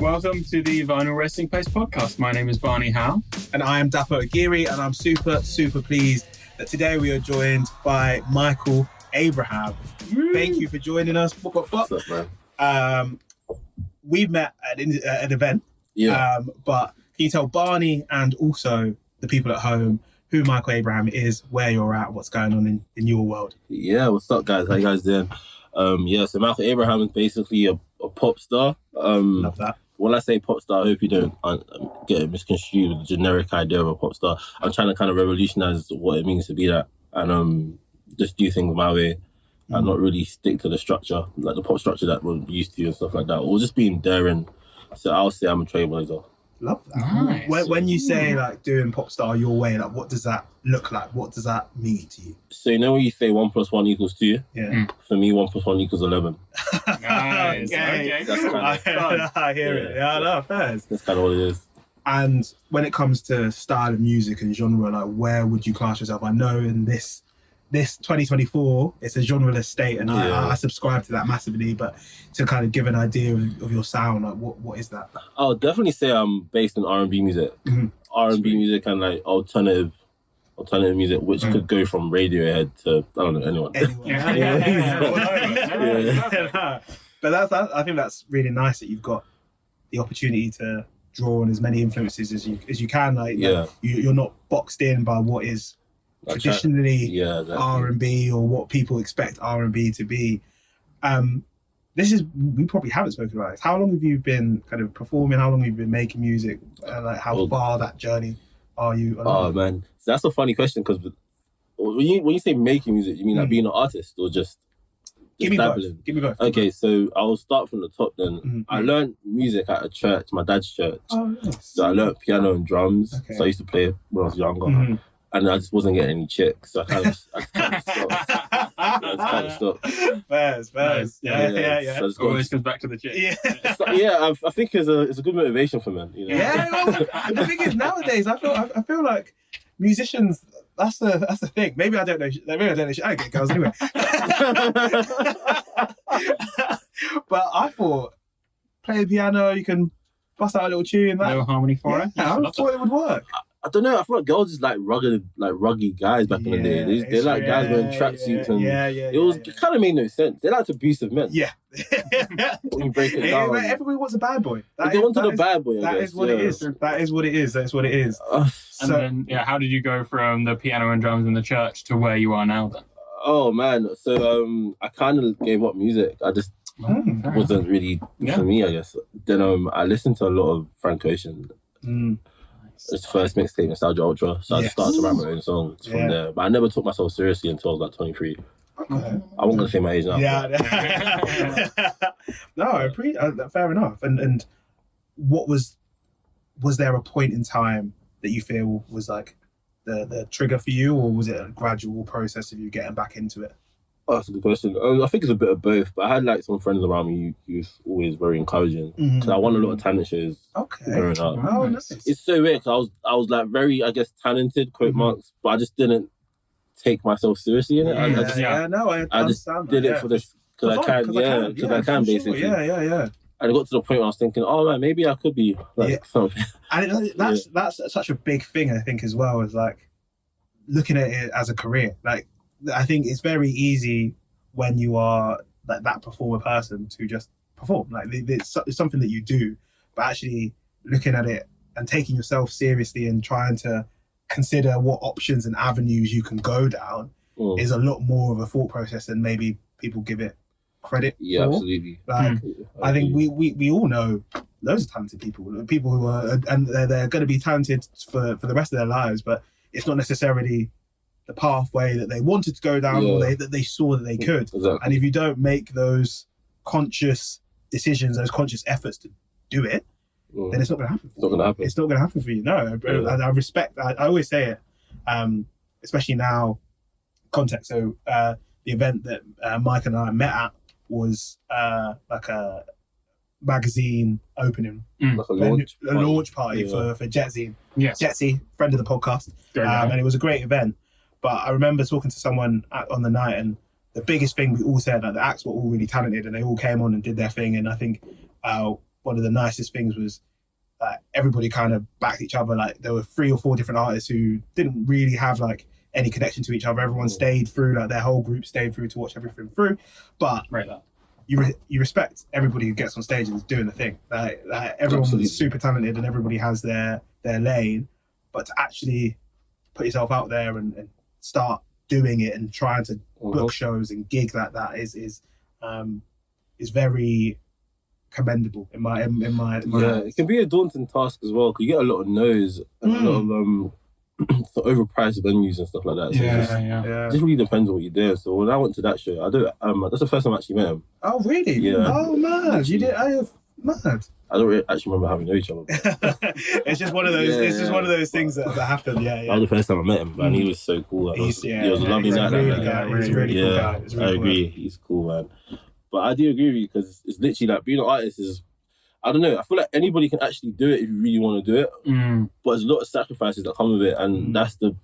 Welcome to the Vinyl Resting Place podcast. My name is Barney Howe. And I am Dapo Agiri, and I'm super pleased that today we are joined by Michael Abraham. Thank you for joining us. What's up, man? We've met at an event, but can you tell Barney and also the people at home who Michael Abraham is, where you're at, what's going on in your world? Yeah, what's up, guys? How you guys doing? So Michael Abraham is basically a pop star. Love that. When I say pop star, I hope you don't get it misconstrued with the generic idea of a pop star. I'm trying to kind of revolutionize what it means to be that, and just do things my way and not really stick to the structure, like the pop structure that we're used to and stuff like that, or just being daring. So I'll say I'm a trailblazer. Love that. Nice. When you say like doing pop star your way, like what does that look like? What does that mean to you? So you know when you say 1 + 1 = 2? Yeah. For me, 1 + 1 = 11. Nice. Okay. That's kind of fun. I hear it. Yeah, no, fairs. That's kind of what it is. And when it comes to style of music and genre, like where would you class yourself? I know in this 2024, it's a genreless state, and I subscribe to that massively. But to kind of give an idea of your sound, like what is that? I'll definitely say I'm based in R&B music. R&B music and like alternative music, which could go from Radiohead to, I don't know, anyone. But I think that's really nice that you've got the opportunity to draw on as many influences as you can. Like you're not boxed in by what is traditionally R&B or what people expect R&B to be. We probably haven't spoken about this. How long have you been kind of performing? How long have you been making music? Like how far that journey are you along? Oh man, so that's a funny question, because when you say making music, you mean like being an artist or just Give me dabbling? both. Okay, so I'll start from the top then. I learned music at a church, my dad's church. Oh, nice. So I learned piano and drums. Okay. So I used to play when I was younger. And I just wasn't getting any chicks, so I kind of stopped. Fairs. Yeah. So Always comes back to the chick. Yeah. I think it's a good motivation for men. You know? Yeah. Well, the thing is, nowadays, I feel like musicians. That's the thing. Maybe I don't know. I get girls anyway. But I thought play the piano, you can bust out a little tune. No harmony for it. Yeah, I thought it would work. I don't know. I feel like girls just like rugged guys back in the day. They like guys wearing tracksuits and it kind of made no sense. They liked abusive men. Yeah. When you break it down, everybody wants a bad boy. They wanted a bad boy. That is what it is. That is what it is. That's what it is. And then, how did you go from the piano and drums in the church to where you are now then? Oh man, so I kind of gave up music. I just wasn't really for me, I guess. Then I listened to a lot of Frank Ocean. His first mixtape, Nostalgia Ultra. So I just started to write my own songs from there. But I never took myself seriously until I was like 23. Okay. I wasn't going to say my age now. Yeah. No, I appreciate fair enough. And what was there a point in time that you feel was like the trigger for you, or was it a gradual process of you getting back into it? Oh, that's a good question. I think it's a bit of both, but I had like some friends around me who was always very encouraging, because I won a lot of talent shows growing up. Oh, nice. It's so weird, because I was like very, I guess, talented, quote marks, but I just didn't take myself seriously in it. I just did it for this, because I can basically. Yeah. And it got to the point where I was thinking, oh man, maybe I could be like something. And that's such a big thing, I think, as well, is like looking at it as a career. Like, I think it's very easy when you are like that performer person to just perform. Like it's something that you do, but actually looking at it and taking yourself seriously and trying to consider what options and avenues you can go down is a lot more of a thought process than maybe people give it credit for. Absolutely. Like I think we all know loads of talented people who are, and they're going to be talented for the rest of their lives, but it's not necessarily the pathway that they wanted to go down or that they saw that they could. Exactly. And if you don't make those conscious decisions, those conscious efforts to do it, then it's not going to happen. It's not going to happen for you. No, I respect. I always say it, especially now. Context. So the event that Mike and I met at was like a magazine opening, like a launch party for Jetzine. Yes. Jetsy, friend of the podcast, and it was a great event. But I remember talking to someone on the night, and the biggest thing we all said, like the acts were all really talented, and they all came on and did their thing. And I think one of the nicest things was that everybody kind of backed each other. Like there were 3 or 4 different artists who didn't really have like any connection to each other. Everyone stayed through, like their whole group stayed through to watch everything through. But you respect everybody who gets on stage and is doing the thing. Like everyone's super talented and everybody has their lane. But to actually put yourself out there and start doing it and trying to book shows and gig like that is very commendable in my it can be a daunting task as well because you get a lot of no's and a lot of for overpriced venues and stuff like that. So it just really depends on what you're doing. So when I went to that show, that's the first time I actually met him. Oh really? Yeah. Oh man, you did? Mad. I don't really actually remember how we know each other. It's just one of those. It's just one of those things that happen. Yeah. That was the first time I met him, man. He was so cool. He was a lovely night. He's a really cool guy. I agree. He's cool, man. But I do agree with you because it's literally like being an artist is. I don't know. I feel like anybody can actually do it if you really want to do it. But there's a lot of sacrifices that come with it, and that's the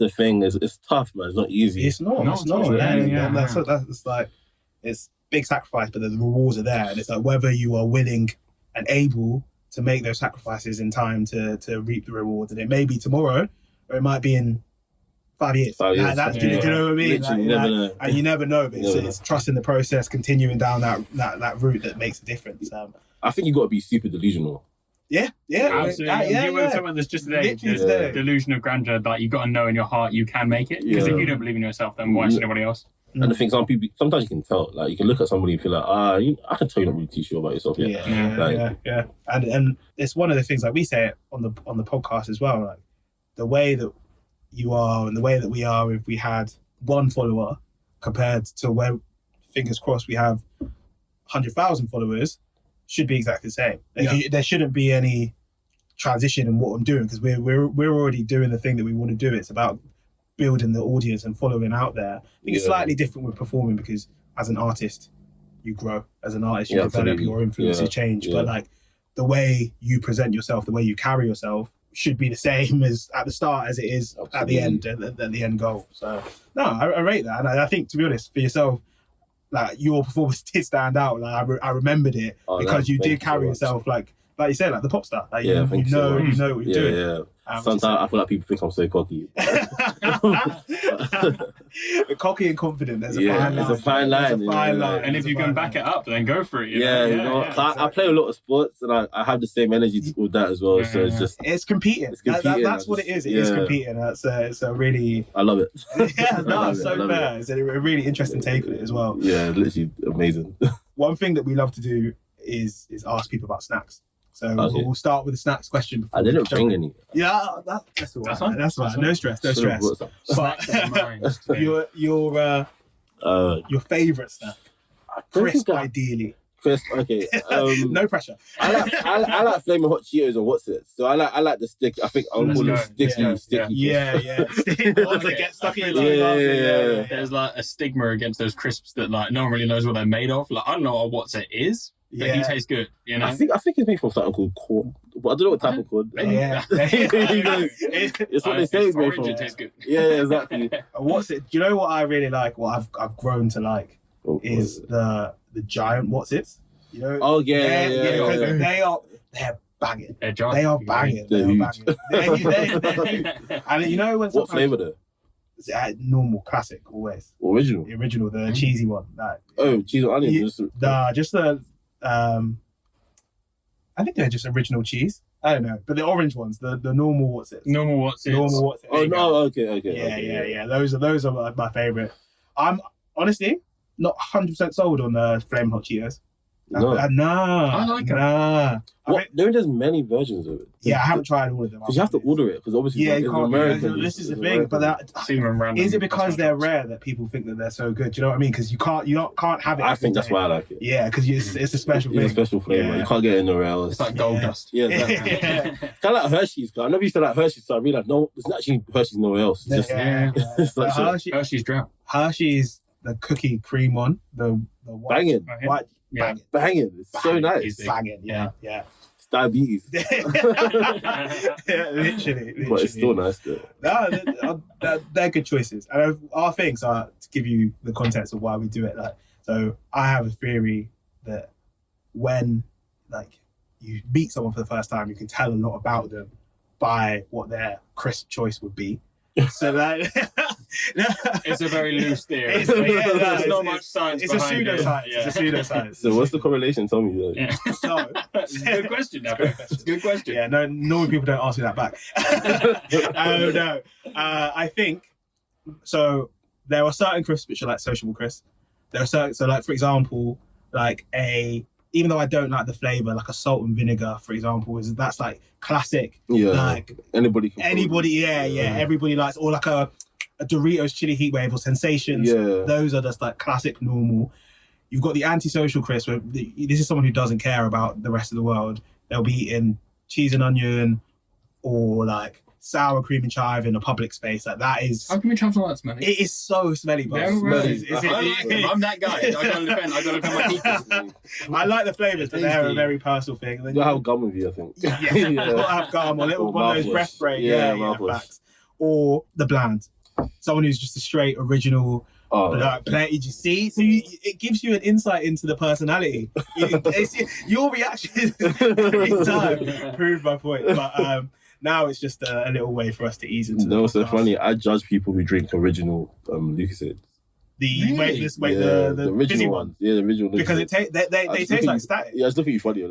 thing. It's tough, man. It's not easy. It's not. That's like it's big sacrifice, but the rewards are there, and it's like whether you are willing and able to make those sacrifices in time to reap the rewards, and it may be tomorrow, or it might be in 5 years. Do you know what I mean? You never know. And you never know, but it's trusting the process, continuing down that route that makes a difference. I think you got to be super delusional. Yeah, absolutely. You're with someone that's just the delusion of grandeur that you got to know in your heart you can make it. Because if you don't believe in yourself, then why should anybody else? And the thing, sometimes you can tell. Like you can look at somebody and feel like, I can tell you're not really too sure about yourself yet. Yeah. And it's one of the things like we say it on the podcast as well. Like the way that you are and the way that we are, if we had 1 follower compared to where, fingers crossed, we have 100,000 followers, should be exactly the same. There shouldn't be any transition in what I'm doing because we're already doing the thing that we want to do. It's about building the audience and following out there. I think it's slightly different with performing because as an artist, you grow. As an artist, you develop, your influences change. But like the way you present yourself, the way you carry yourself should be the same as at the start as it is at the end, at the end goal. So no, I rate that. And I think, to be honest, for yourself, like your performance did stand out. Like I remembered it because you did carry yourself like you said, like the Popstar. Like you know what you're doing. Yeah. Sometimes I feel like people think I'm so cocky. Cocky and confident. There's a fine line. And if you can back it up, then go for it. I play a lot of sports, and I have the same energy with that as well. So it's just it's competing. That's what it is. It is competing. It's a really. I love it. It's so fair. It's a really interesting take on it as well. Yeah, literally amazing. One thing that we love to do is ask people about snacks. So we'll start with the snacks question. I didn't bring any. Yeah, that's all right. That's right. No stress. But your favourite snack? Crisp, ideally. Crisp, okay. No pressure. I like flaming hot Cheetos and what's it. So I like the stick. I think I'll call it sticky. Yeah. The ones that get stuck in your tongue. Yeah. There's like a stigma against those crisps that like no one really knows what they're made of. Like I don't know what what's it is. But he tastes good, you know. I think it's made from something called corn, but I don't know what type of corn. It's what they say it's made from. It tastes good. Yeah, exactly. What's it? Do you know what I really like? What I've grown to like is the giant what's it? You know? Oh They're banging. They are banging. They're huge. And you know when what flavour though? Normal, classic, always. Original. The original, the cheesy one. Cheese and onion. Just the. I think they're just original cheese. I don't know, but the orange ones, the normal what's it? Normal what's it? Oh no, okay. Yeah. Those are my favourite. I'm honestly not 100% sold on the Flaming Hot Cheetos. No. I like them. There's many versions of it. I haven't tried all of them. Because you have to order it. Because obviously, you can't. American. This is the thing. But is it because they're rare that people think that they're so good? Do you know what I mean? Because you can't have it. I think that's why I like it. Yeah, because it's a special thing. It's a special flavour. Yeah. You can't get it anywhere else. It's like gold dust. Yeah, exactly. Kind of like Hershey's. I never used to like Hershey's, so I realized no, there's actually Hershey's nowhere else. It's just like Hershey's drought. Hershey's the cookie cream one, the banging. White. Yeah. Banging. It's so nice. Banging. Yeah. It's diabetes. Literally. But it's still nice though. They're good choices. And our things are to give you the context of why we do it. So I have a theory that when like you meet someone for the first time, you can tell a lot about them by what their crisp choice would be. So that it's a very loose theory. There's not much science. It's a pseudoscience. Yeah. It's a pseudoscience. So what's the correlation? Tell me. Yeah. So it's a good question, Dapo. It's a good question. Yeah, no, normally people don't ask me that back. No, I think so. There are certain crisps which are like sociable crisps. There are certain, so like for example, like even though I don't like the flavor, like a salt and vinegar, for example, that's like classic. Yeah, like anybody. Everybody likes, or like a Doritos chili heat wave or Sensations. Yeah, those are just like classic normal. You've got the antisocial crisp, where this is someone who doesn't care about the rest of the world. They'll be eating cheese and onion, or like sour cream and chive in a public space. Like that is. How can we travel that smelly? It is so smelly, but I'm that guy. I gotta defend my people. I like the flavors, but they're a very personal thing. And then you'll have gum with you, I think. Yeah, you'll have gum or little one of those breath spray. Yeah, facts. Or the bland. Someone who's just a straight original. Did you see? So it gives you an insight into the personality. Your reaction every time proved my point. But now it's just a little way for us to ease into. No, so funny. I judge people who drink original Lucozade. The original ones. Yeah, the original. Because they taste like static. Yeah, I just look at you funny.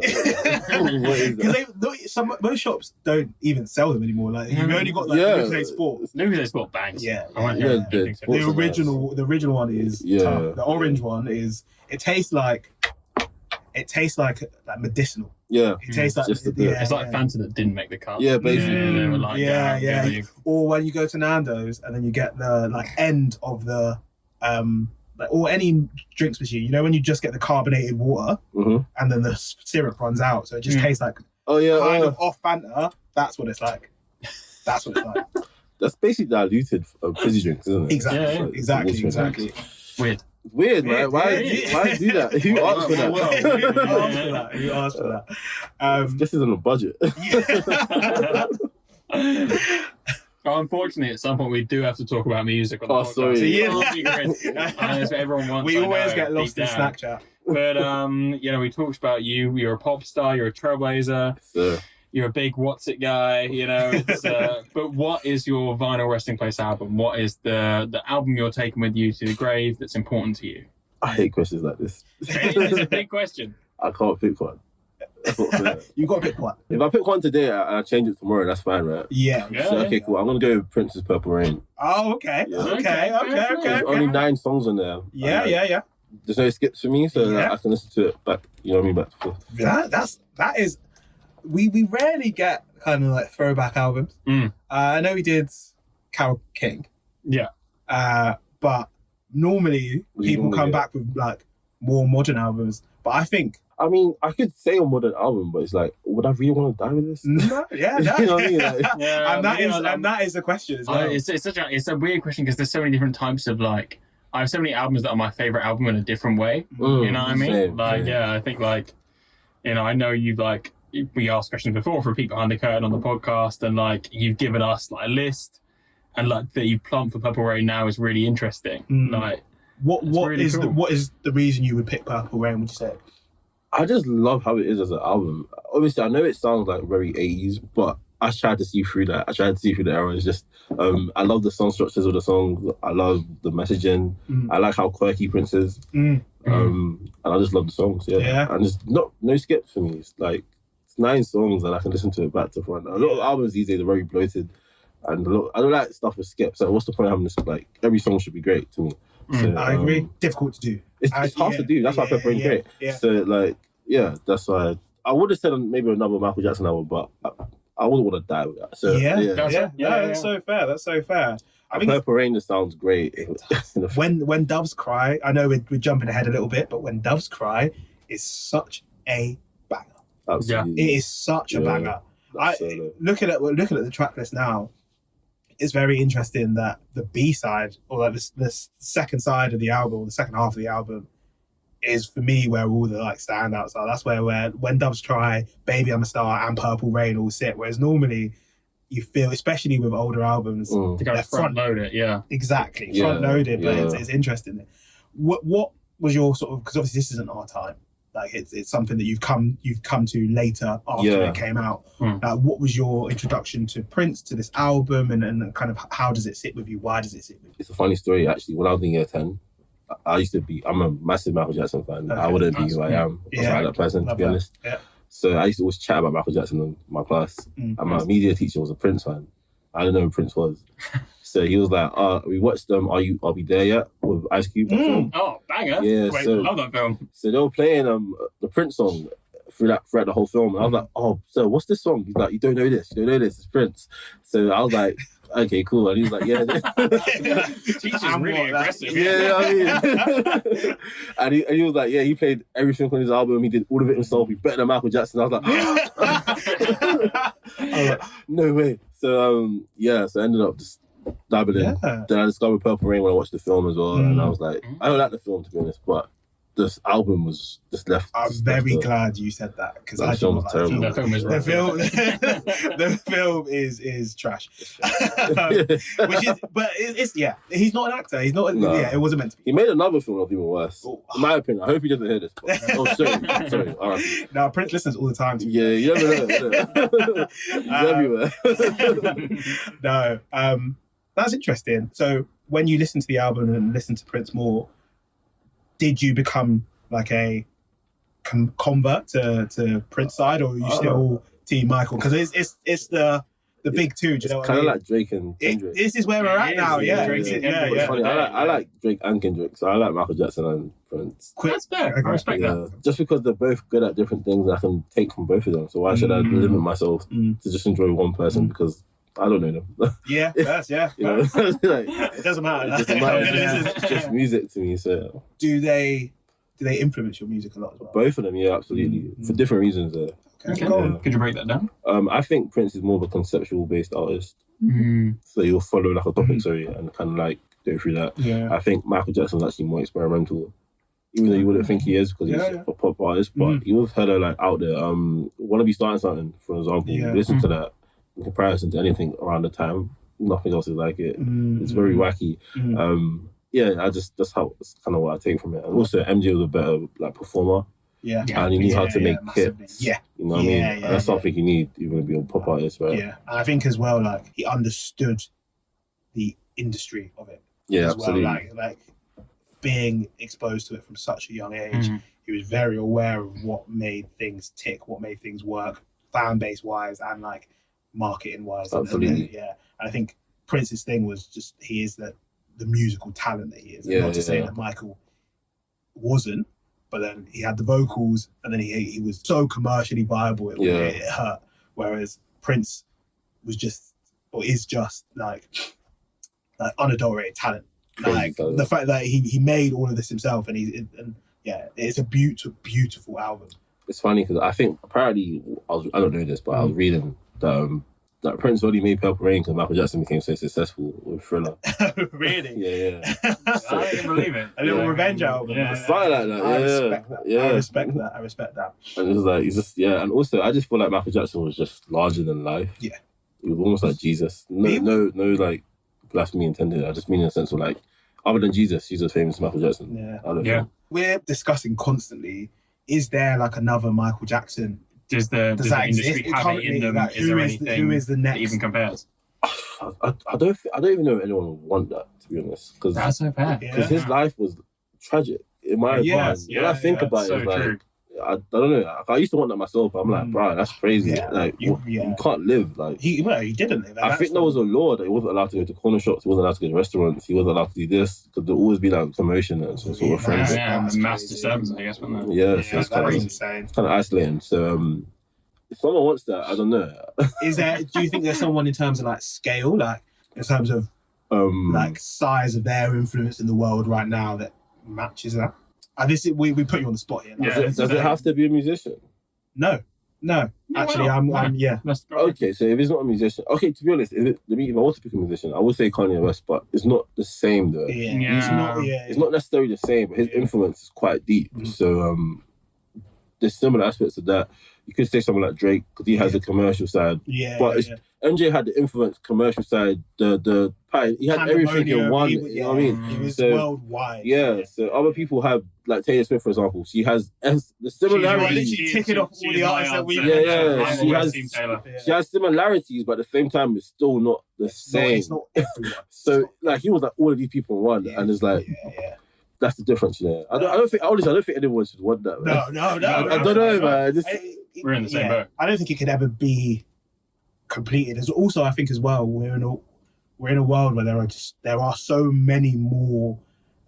Because most shops don't even sell them anymore. Like you've only got like Lucozade Sport. Lucozade Sport bangs. Yeah. The original one is tough. The orange one is. It tastes like medicinal. Yeah. It tastes like just a bit. It's like Fanta that didn't make the cut. Yeah, basically. They were like, Or when you go to Nando's and then you get the like end of the or any drinks machine, you know, when you just get the carbonated water and then the syrup runs out, so it just tastes like kind of off Fanta. That's what it's like. That's basically diluted fizzy drinks, isn't it? Exactly. Weird, right? Why do that? Who asked for that? Who asked for that? This isn't a budget. Well, unfortunately, at some point we do have to talk about music on the podcast. Sorry. That's what everyone wants. We always get lost in Snack Chat. But we talked about you. You're a pop star. You're a trailblazer. Sir. You're a big what's it guy. You know. But what is your vinyl resting place album? What is the album you're taking with you to the grave that's important to you? I hate questions like this. It's a big question. I can't pick one. You got to pick one. If I pick one today and I change it tomorrow, that's fine, right? Yeah. So, okay, cool. I'm gonna go with Prince's Purple Rain. Oh, okay. Yeah. Okay. There's only 9 songs on there. Yeah. There's no skips for me, so I can listen to it back. You know what I mean? Back to forth. That is. We rarely get kind of like throwback albums. I know we did Carole King. Yeah. But normally people come back with like more modern albums. But I think. I mean, I could say a modern album, but it's like, would I really want to die with this? No, yeah, you know what I mean? Like, and that is the question as well. It's a weird question because there's so many different types of like. I have so many albums that are my favorite album in a different way. You know what I mean? Same. I think like, I know you like. We asked questions before for Peek Behind the Curtain on the podcast, and like you've given us like a list, and like that you plumped for Purple Rain now is really interesting. Like, what is the reason you would pick Purple Rain? Would you say? I just love how it is as an album. Obviously, I know it sounds like very 80s, but I tried to see through that. I tried to see through the era. It's just, I love the song structures of the songs. I love the messaging. I like how quirky Prince is. And I just love the songs. Yeah. And just no skips for me. It's like, it's 9 songs and I can listen to it back to front. A lot of albums these days are very bloated. And I don't like stuff with skips. So what's the point of having this? Like, every song should be great to me. So, I agree. Difficult to do. It's hard to do. That's why Purple Rain's great. Yeah. So, like, that's why I would have said maybe another Michael Jackson album, but I wouldn't want to die with that. So, That's so fair. That's so fair. I think Purple Rain just sounds great. When Doves Cry, I know we're jumping ahead a little bit, but When Doves Cry is such a banger. Absolutely. It is such a banger. Looking at the track list now, it's very interesting that the B side, or like the second side of the album, the second half of the album, is for me where all the like standouts are. That's where When Doves Cry, Baby I'm a Star, and Purple Rain all sit. Whereas normally you feel, especially with older albums, they're front load it. Yeah, exactly, front loaded. But it's interesting. What was your sort of, because obviously this isn't our time. Like it's something that you've come to later after it came out. What was your introduction to Prince, to this album, and kind of how does it sit with you? Why does it sit with you? It's a funny story actually. When I was in year 10, I'm a massive Michael Jackson fan. Okay. I wouldn't be who I am if I had that person, to be honest. Yeah. So I used to always chat about Michael Jackson in my class. And my media teacher was a Prince fan. I didn't know who Prince was. So he was like, we watched Are We There Yet? With Ice Cube. That film. Oh, banger. Yeah, Great. so- Love that film. So they were playing the Prince song throughout the whole film. And I was like, oh, so what's this song? He's like, you don't know this, it's Prince. So I was like, okay, cool. And he was like, yeah. Teacher's really aggressive. Yeah, I mean. and he was like, yeah, he played everything on his album. He did all of it himself. He better than Michael Jackson. I was like, no way. So, so I ended up just dabbling. Yeah. Then I discovered Purple Rain when I watched the film as well. And I was like, I don't like the film, to be honest, but this album was just left. I'm very glad you said that because I film don't was like terrible. The film is the rough. film. The film is trash. Which is, but it's he's not an actor. He's not. No. Yeah, it wasn't meant to be. He made another film that was even worse. Oh. In my opinion. I hope he doesn't hear this. But, sorry. All right. No, Prince listens all the time to me. Yeah, you never know. He's everywhere. No, that's interesting. So when you listen to the album and listen to Prince more, did you become like a convert to Prince side, or are you still Team Michael? Because it's the big two. Do you know what I Kind of mean? like Drake and Kendrick. This is where we're at now. Yeah, Drake and Kendrick. It's funny. I like Drake and Kendrick, so I like Michael Jackson and Prince. That's fair. I respect that. Just because they're both good at different things, I can take from both of them. So why should I limit myself to just enjoy one person because I don't know them? Yeah, that's You know, like, It doesn't matter. it doesn't matter. It's just music to me. So Do they influence your music a lot as well? both of them, yeah, absolutely, for different reasons. Okay. Go on. Could you break that down? I think Prince is more of a conceptual based artist, so you'll follow like a topic, and kind of like go through that. Yeah. I think Michael Jackson was actually more experimental, even though you wouldn't think he is because he's a pop artist. But you've heard her like out there. Wanna Be Starting Something, for example. Yeah. Listen to that in comparison to anything around the time. Nothing else is like it. It's very wacky. That's how it's kind of what I take from it. And also, MJ was a better like performer. Yeah. And he knew how to make massively. hits. Yeah. You know what I mean? Yeah, And that's something you need even to be a pop artist, right? Yeah. And I think as well, like he understood the industry of it. Yeah, as absolutely. well. Like being exposed to it from such a young age, he was very aware of what made things tick, what made things work, fan base wise and like marketing wise. Absolutely. And I think Prince's thing was just he is the musical talent that he is. Yeah, Not to say that Michael wasn't, but then he had the vocals and then he was so commercially viable it hurt. Whereas Prince was just or is just like unadulterated talent. Like the fact that he made all of this himself and it's a beautiful album. It's funny because I think apparently I don't know this, but I was reading that Prince only made Purple Rain because Michael Jackson became so successful with Thriller. Really? Yeah. I can believe it. A little revenge album. Yeah. Something like that. I respect that. Yeah. I respect that. And it was like and also I just feel like Michael Jackson was just larger than life. Yeah. He was almost like Jesus. No, like blasphemy intended. I just mean in the sense of like, other than Jesus, he's as famous as Michael Jackson. Yeah. I don't Yeah. know. We're discussing constantly, is there like another Michael Jackson? Does the industry exist? have it in them? Like, Is there anything who is the that next? even compares? I don't even know if anyone would want that, to be honest. Because That's so fair. Yeah. his life was tragic, in my opinion. When I think about so it, it's like, true. I don't know. Like, I used to want that myself, but I'm like, bro, that's crazy. Yeah. Like, You- you can't live. Like, He didn't live. I think there was a law that he wasn't allowed to go to corner shops, he wasn't allowed to go to restaurants, he wasn't allowed to do this, because there'd always be like commotion and some sort of friends. That's Mass crazy. disturbance, I guess, wasn't there? Yeah, so it's that kind is of insane. isolating. So if someone wants that, I don't know. Do you think there's someone in terms of like scale, like in terms of like size of their influence in the world right now that matches that? We put you on the spot here. Yeah. Does it have to be a musician? No. Actually, well, I'm yeah. That's Okay, so if it's not a musician, okay, to be honest, if I was to pick a musician, I would say Kanye West, but it's not the same though. Yeah. Yeah. He's not. Yeah. It's not necessarily the same, but his influence is quite deep. So there's similar aspects of that. you could say someone like Drake because he has the commercial side. Yeah, but MJ had the influence commercial side. He had everything in one. You know what I mean? It was worldwide. Yeah. So other people have, like Taylor Swift, for example. She has the similarities. She's ticking off all the artists that we. She has similarities, but at the same time, it's still not the same. It's not everyone. So like he was like all of these people in one, and it's like. That's the difference there. I don't think anyone should want that. Man. No. I don't know, man. We're in the same boat. I don't think it could ever be completed. There's also, I think, as well, we're in a world where there are so many more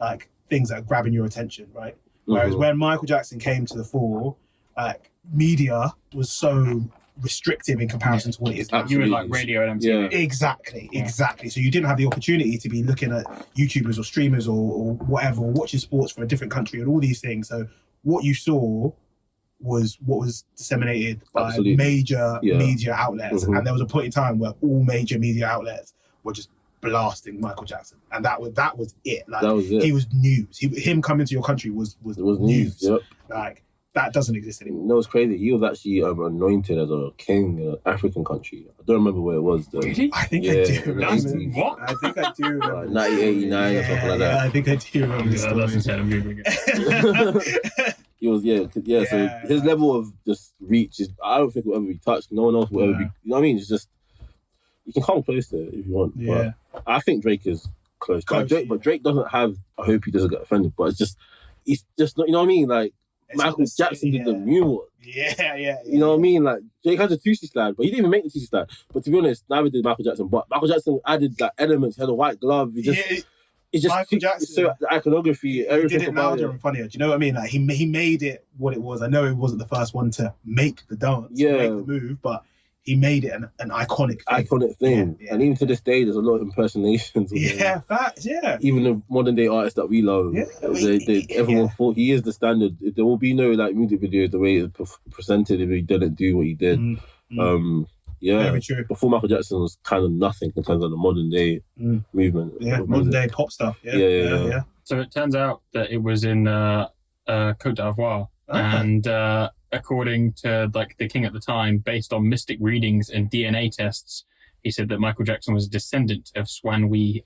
like things that are grabbing your attention, right? Whereas when Michael Jackson came to the fore, like media was so restrictive in comparison to what it is now. You were like radio and MTV. Exactly. So you didn't have the opportunity to be looking at YouTubers or streamers or whatever, or watching sports from a different country and all these things. So what you saw was what was disseminated by major media outlets. And there was a point in time where all major media outlets were just blasting Michael Jackson. And that was it. Like, that was it. He was news. Him coming to your country was news. Yep. Like, that doesn't exist anymore. No, it's crazy. He was actually anointed as a king in an African country. I don't remember where it was though. Really? I think I do remember. What? I think I do remember. Like 1989 or something like that. Yeah, I think I do remember this story. That's insane. I'm Googling it. He was, so his level of just reach is, I don't think will ever be touched. No one else will ever be, you know what I mean? It's just, you can come close to it if you want. Yeah. But I think Drake is close. But Drake doesn't have, I hope he doesn't get offended, but it's just not, you know what I mean? Like, Michael Jackson did the moonwalk. Yeah. You know what I mean? Like, Drake has a Tusi slide, but he didn't even make the Tusi slide. But to be honest, neither did Michael Jackson. But Michael Jackson added like elements. He had a white glove. It's just Michael Jackson, so the iconography, everything did it about louder and funnier. Do you know what I mean? Like he made it what it was. I know it wasn't the first one to make the dance, make the move, but he made it an iconic thing. And even to this day, there's a lot of impersonations. Facts. Yeah. Even the modern day artists that we love, everyone thought he is the standard. There will be no like music videos the way it's presented if he didn't do what he did. Very true. Before Michael Jackson was kind of nothing in terms of the modern day movement. Yeah, modern day pop stuff. Yeah. So it turns out that it was in Côte d'Ivoire, and according to like the king at the time, based on mystic readings and DNA tests, he said that Michael Jackson was a descendant of Swanwee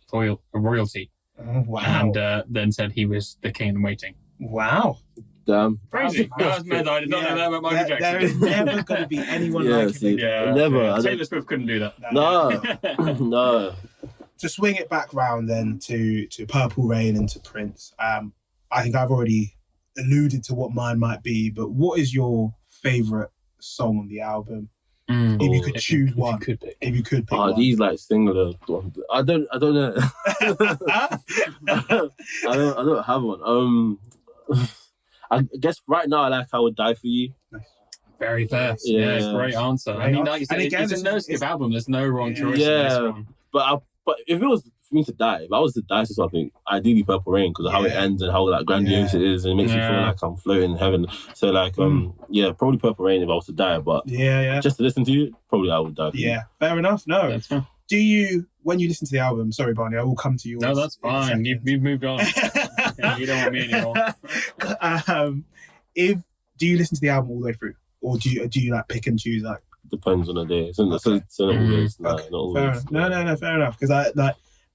royalty. Oh, wow. And then said he was the king in waiting. Wow. Damn. Crazy. I did not know that about Michael Jackson. There is never going to be anyone like him. Never. Taylor Swift couldn't do that. No. To swing it back round then to Purple Rain and to Prince, I think I've already alluded to what mine might be, but what is your favourite song on the album? If you could choose one. If you could pick one. These like singular ones. I don't know. I don't have one. I guess right now I like I Would Die For You. Nice. Very fair. Yeah, it's a great answer. I mean, like you said, it's a no-skip album. There's no wrong choice in this one. But if it was for me to die, if I was to die to something, ideally Purple Rain, because of how it ends and how like grandiose it is, and it makes me feel like I'm floating in heaven. So like, probably Purple Rain if I was to die. But just to listen to you, probably I Would Die For You. Yeah, fair enough. No, that's fair. Do you, when you listen to the album, sorry Barney, I will come to yours. No, that's fine. You've moved on. You don't want me anymore. Do you listen to the album all the way through, or do you like pick and choose like? Depends on the day. It's not always. Not always. No, fair enough. Because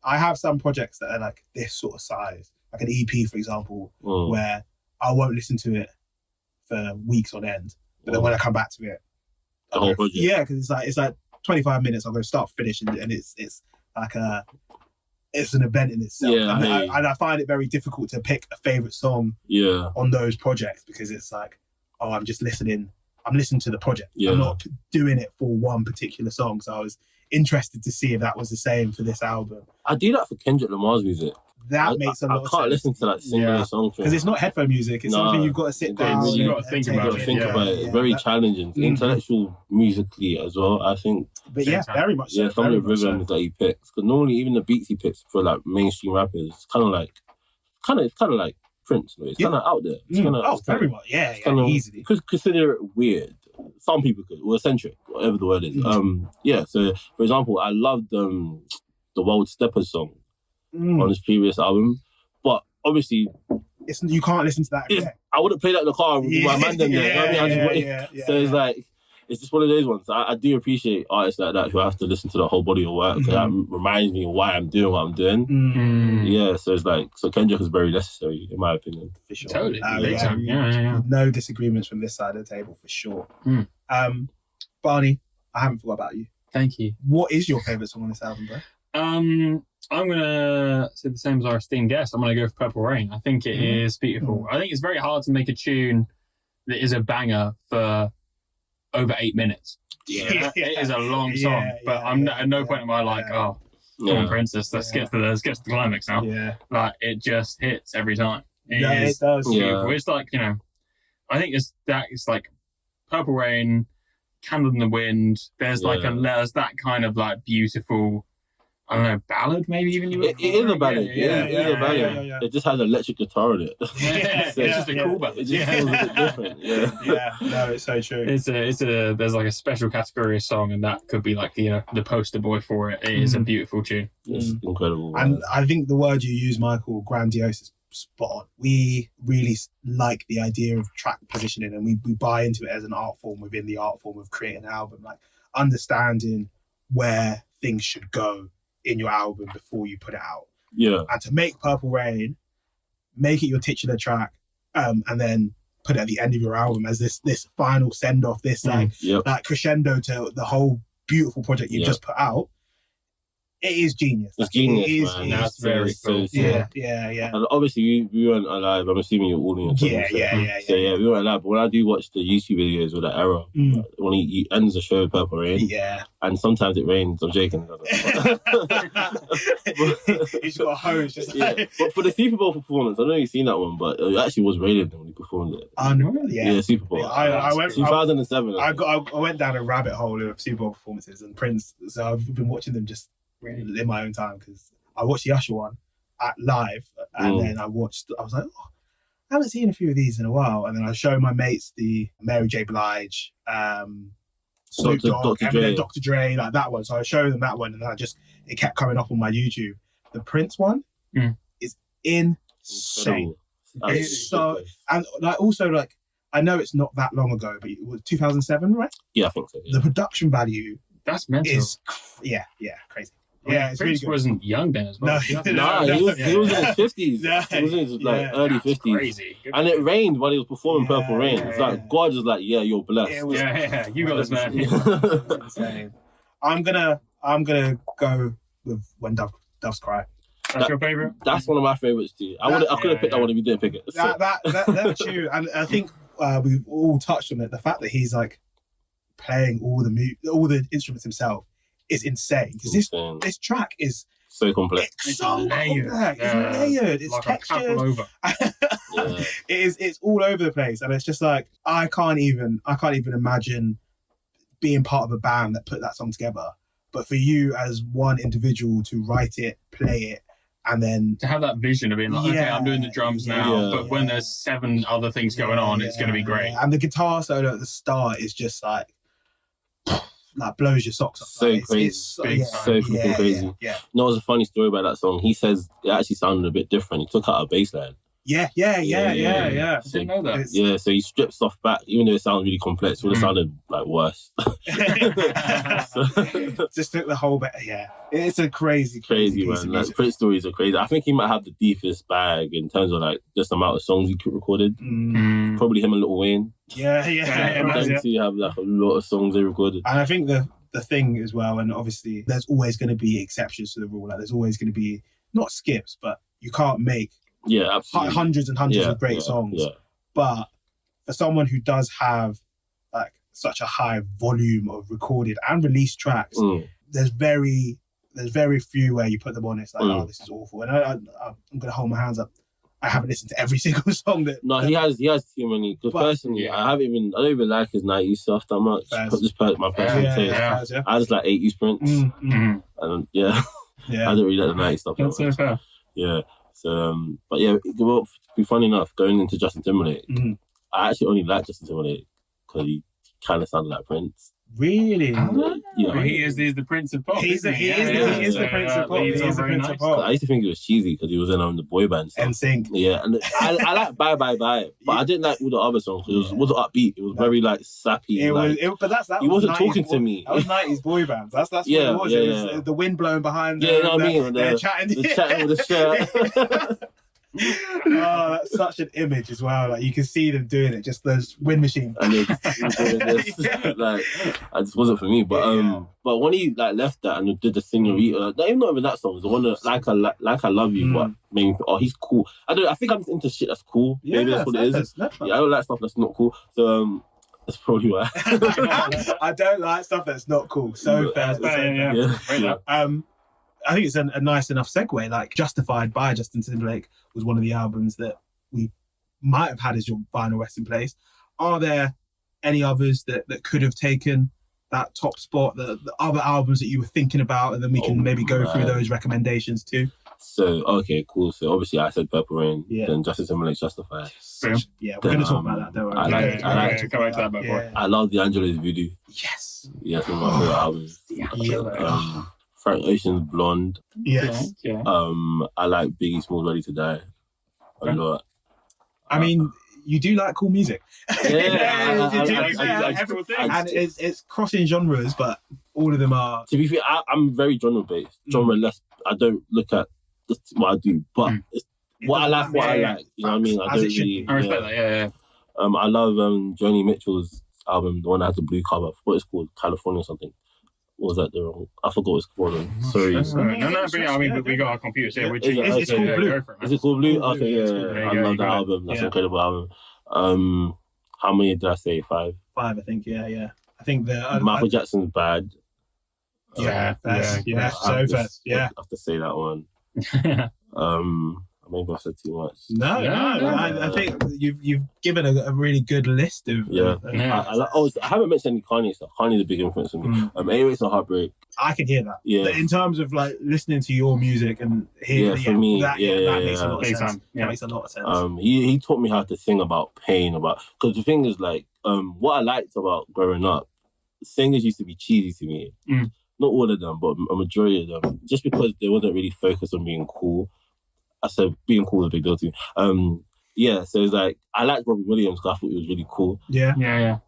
I have some projects that are like this sort of size, like an EP, for example, where I won't listen to it for weeks on end, but then when I come back to it, the whole project. Yeah, because it's like 25 minutes. I'll go start finish, and it's like it's an event in itself. Yeah, and I find it very difficult to pick a favorite song on those projects because it's like, I'm listening to the project. I'm not doing it for one particular song. So I was interested to see if that was the same for this album. I do that for Kendrick Lamar's music. That makes a lot of sense. I can't listen to like singular songs because it's not headphone music. It's something you've got to sit down. You've got to think about it. It's very challenging, intellectual musically as well. I think. But very much so. Yeah, some of the rhythms that he picks, because normally even the beats he picks for like mainstream rappers, it's kind of like Prince. It's kind of out there. It's very much. Yeah, easily. You could consider it weird. Some people could, or eccentric, whatever the word is. So for example, I loved the Wild Steppers song on his previous album, but obviously you can't listen to that again. I wouldn't play that in the car with my man then. You know what I mean? So it's like, it's just one of those ones. I do appreciate artists like that who have to listen to the whole body of work. That reminds me of why I'm doing what I'm doing. Yeah, so it's like, so Kendrick is very necessary, in my opinion. For sure. Totally. No disagreements from this side of the table, for sure. Barney, I haven't forgot about you. Thank you. What is your favourite song on this album, bro? I'm gonna say the same as our esteemed guest. I'm gonna go for Purple Rain. I think it is beautiful. I think it's very hard to make a tune that is a banger for over 8 minutes. It is a long song, but I'm at no point am I like, oh, come on, Princess, let's get to the climax now. Like, it just hits every time. It does. Beautiful. It's like, you know, I think it's like Purple Rain, Candle in the Wind. There's there's that kind of like beautiful, I don't know, ballad maybe even. It is a ballad. It is a ballad. It just has electric guitar in it. So it's just a cool ballad. It just feels a bit different. No, it's so true. There's like a special category of song, and that could be like the poster boy for it. It is a beautiful tune. It's incredible. And I think the word you use, Michael, grandiose, is spot on. We really like the idea of track positioning, and we buy into it as an art form within the art form of creating an album, like understanding where things should go in your album before you put it out. And to make Purple Rain, make it your titular track, and then put it at the end of your album as this final send off, this that crescendo to the whole beautiful project you just put out. It is genius. It's genius, man. That's very cool. Yeah. And obviously, we weren't alive. I'm assuming you're all in your channel. So we weren't alive. But when I do watch the YouTube videos with that era, when he ends the show with Purple Rain, and sometimes it rains. I'm joking. He's got a hose. But for the Super Bowl performance, I know you've seen that one, but it actually was raining when he performed it. Yeah, Super Bowl. I went 2007. I went down a rabbit hole of Super Bowl performances and Prince. So I've been watching them just in my own time, because I watched the Usher one at live, and then I was like, oh, I haven't seen a few of these in a while, and then I showed my mates the Mary J. Blige, Snoop Dogg, Eminem, Dr. Dre, like that one. So I showed them that one, and then it kept coming up on my YouTube. The Prince one is insane. It's so, and like also like, I know it's not that long ago, but it was 2007, right? Yeah, I think so. The production value, that's mental. Is crazy. Yeah, it's Prince really wasn't young then as well. He was in his 50s. He was in his early 50s. Crazy. And it rained while he was performing Purple Rain. It's like, God was like, yeah, you're blessed. You got this, man. Insane. I'm gonna go with When Doves Cry. That's your favourite? That's one of my favourites too. I could have picked that one if you didn't pick it. So. That tune, and I think we've all touched on it. The fact that he's like playing all the instruments himself is insane, because this track is so complex. It's so layered. It's layered. It's like textured. It's all over the place, and it's just like I can't even imagine being part of a band that put that song together. But for you as one individual to write it, play it, and then to have that vision of being like, okay, I'm doing the drums now, but when there's 7 other things going on, it's going to be great. And the guitar solo at the start is just like blows your socks off. So crazy. So freaking crazy. Yeah. No, there's a funny story about that song. He says it actually sounded a bit different. He took out a bass line. Yeah. I didn't know that. So he stripped stuff back, even though it sounds really complex, it would have sounded like worse. Just took the whole bit. Yeah. It's a crazy man. Like, Prince stories are crazy. I think he might have the deepest bag in terms of like just the amount of songs he recorded. Probably him and Lil Wayne. Yeah. Them two have like a lot of songs they recorded. And I think the thing as well, and obviously there's always going to be exceptions to the rule. Like there's always going to be not skips, but you can't make hundreds and hundreds of great songs. Yeah. But for someone who does have like such a high volume of recorded and released tracks, there's very few where you put them on. It's like, oh, this is awful. And I'm going to hold my hands up. I haven't listened to every single song that. No, he has too many. Because personally, I don't even like his 90s stuff that much. Just my personal taste. I just like 80s Prince. And I don't really like the 90s stuff. That's so fair. Yeah. So, but yeah, well, to be funny enough, going into Justin Timberlake, I actually only like Justin Timberlake because he kind of sounded like Prince. Really? Yeah. He's the Prince of Pop. He is the Prince of Pop. He is the Prince of Pop. I used to think it was cheesy because he was in the boy band stuff. NSYNC. Yeah, and I like Bye Bye Bye, but I didn't like all the other songs. It wasn't upbeat. It was very like sappy. But that he wasn't 90s talking to me. That was 90s boy bands. That's what Yeah, it was. yeah, It was yeah. the wind blowing behind them. Yeah, you know what I mean? They're chatting. The chatting with the shirt. Oh, that's such an image as well. Like you can see them doing it, just those wind machines. And it's doing this. Like, it just wasn't for me. But but when he like left that and did the Senorita, not even that song, it was the one that like I Love You. But maybe he's cool. I think I'm into shit that's cool. Maybe that's what it is. Yeah, I don't like stuff that's not cool. So that's probably why. I don't like stuff that's not cool. So fair. Yeah. I think it's a nice enough segue. Like Justified by Justin Timberlake was one of the albums that we might have had as your final resting place. Are there any others that could have taken that top spot, the other albums that you were thinking about, and then we can maybe go through those recommendations too? So, okay, cool. So obviously I said Purple Rain, then Justin Timberlake's Justified. Yeah, we're going to talk about that, don't worry. I like to come back to that before. I love D'Angelo's Voodoo. Yes. Yeah, it's one of my favorite albums. D'Angelo. Frank Ocean's Blonde. Yes. Yeah. I like Biggie Smalls Ready to Die a lot. I mean, you do like cool music. Yeah, and it's crossing genres, but all of them are. To be fair, I'm very genre based, genre less. I don't look at what I do, but what I like. You know what I mean? I don't really. I respect that. Yeah. I love Joni Mitchell's album, the one that has the blue cover. What it's called, California or something. Or was that the wrong? I forgot what it's called. Sorry. No, but I mean, we got our computers here. It's called Blue. Is it called Blue? Okay, yeah. I love that album. That's an incredible album. How many did I say? 5? 5, I think. Yeah. I think the Michael Jackson's Bad. So fast. Yeah. I have to say that one. Maybe I said too much. No. I think you've given a really good list of. I haven't mentioned any Kanye stuff. Kanye's a big influence on me. 808s and Heartbreak. I can hear that. Yeah. In terms of like listening to your music and hearing for me, that makes a lot of sense. That makes a lot of sense. He taught me how to sing about pain, because the thing is like what I liked about growing up, singers used to be cheesy to me. Not all of them, but a majority of them, just because they wasn't really focused on being cool. I said being cool is a big deal to me. So it's like I liked Robbie Williams because I thought he was really cool. Yeah.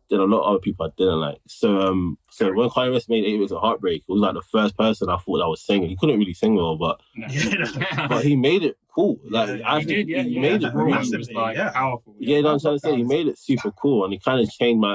Then a lot of other people I didn't like. So when Kanye West made 808s and Heartbreak, it was like the first person I thought that was singing. He couldn't really sing well, but he made it cool. Like he made it really powerful. Yeah, you know what I'm trying to say? He made it super cool, and he kind of changed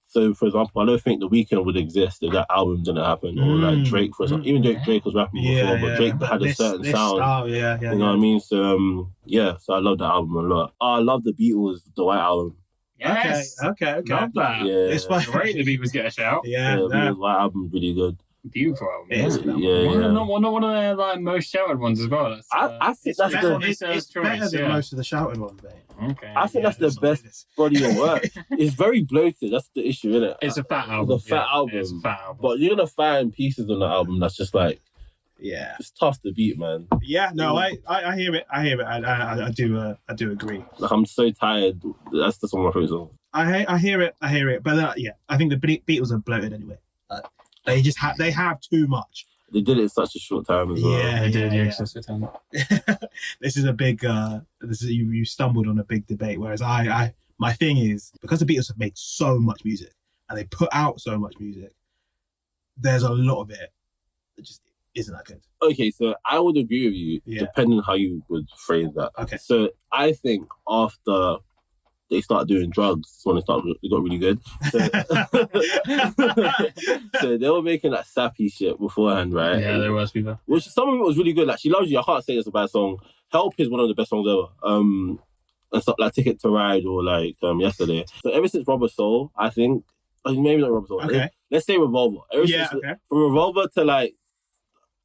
So, for example, I don't think The Weeknd would exist if that album didn't happen, or like Drake, for example. Even though Drake was rapping before, but Drake had a certain sound. Style, you know what I mean? So, so I love that album a lot. I love the Beatles, the White Album. Yes. Okay. Love that. Yeah. It's fine. Great, the Beatles get a shout. The Beatles White Album is really good. Beautiful album. Not one of their like most shouted ones as well. I think that's it's better than most of the shouted ones, mate. Okay. I think that's the best body of work. It's very bloated. That's the issue, isn't it? It's a fat album. It's a fat album. It's a fat album. But you're gonna find pieces on the album that's just like, yeah, it's tough to beat, man. Yeah, no, I hear it. I do agree. Like, I'm so tired. That's just one of my favorite songs. I hear it. But I think the Beatles are bloated anyway. They just have too much. They did it in such a short time as well. Yeah, they did. Yeah. This is a big. You stumbled on a big debate. Whereas my thing is, because the Beatles have made so much music and they put out so much music, there's a lot of it that just isn't that good. Okay, so I would agree with you, depending on how you would phrase that. Okay. So I think after they started doing drugs, when they got really good. So they were making that sappy shit beforehand, right? Yeah, there was people. Which some of it was really good. Like She Loves You, I can't say it's a bad song. Help is one of the best songs ever. And stuff like Ticket to Ride or like Yesterday. So ever since Rubber Soul, I think, maybe not Rubber Soul. Okay. Let's say Revolver. From Revolver to like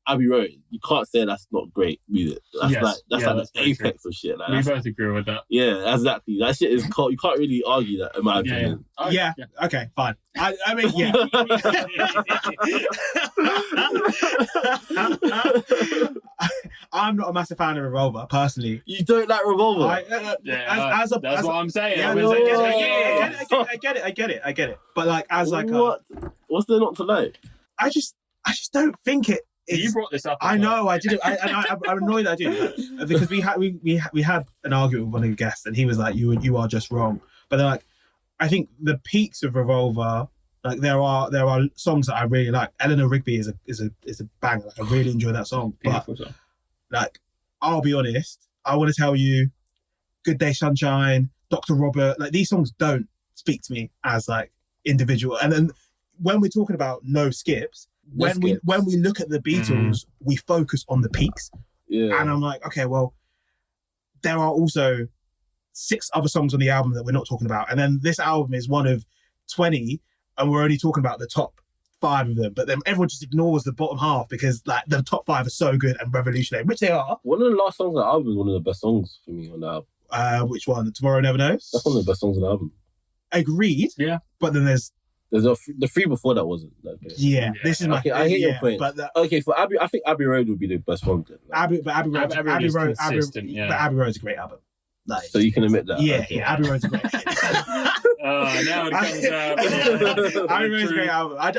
Abbey Road, you can't say that's not great music. That's the apex of shit. Like, we both agree with that. Yeah, exactly. That shit is cool. You can't really argue that, in my opinion. Yeah. Okay, fine. I mean, yeah. I'm not a massive fan of Revolver, personally. You don't like Revolver? That's what I'm saying. Yeah, I get it. But like, as like what's there not to like? I just don't think it is. You brought this up. I know, I didn't. I'm annoyed that I do, because we had an argument with one of the guests, and he was like, "You are just wrong." But then, like, I think the peaks of Revolver, like there are songs that I really like. Eleanor Rigby is a banger. Like, I really enjoy that song. But like, I'll be honest, I want to tell you, Good Day Sunshine, Dr. Robert, like these songs don't speak to me as like individual. And then when we're talking about no skips, when we look at the Beatles, we focus on the peaks. Yeah. And I'm like, okay, well, there are also 6 other songs on the album that we're not talking about. And then this album is one of 20, and we're only talking about the top 5 of them. But then everyone just ignores the bottom half because like the top 5 are so good and revolutionary, which they are. One of the last songs on the album is one of the best songs for me on the album. Which one? Tomorrow Never Knows? That's one of the best songs on the album. Agreed. Yeah. But then there's the 3 before that wasn't that good. Yeah. This is my. Okay, I hear your point. But for Abbey, I think Abbey Road would be the best one. Abbey Road is consistent, yeah. But Abbey Road's a great album. Like, so you can admit that. Yeah, okay. yeah. Abbey Road's a great. Now it comes out. Abbey Road's a great album. I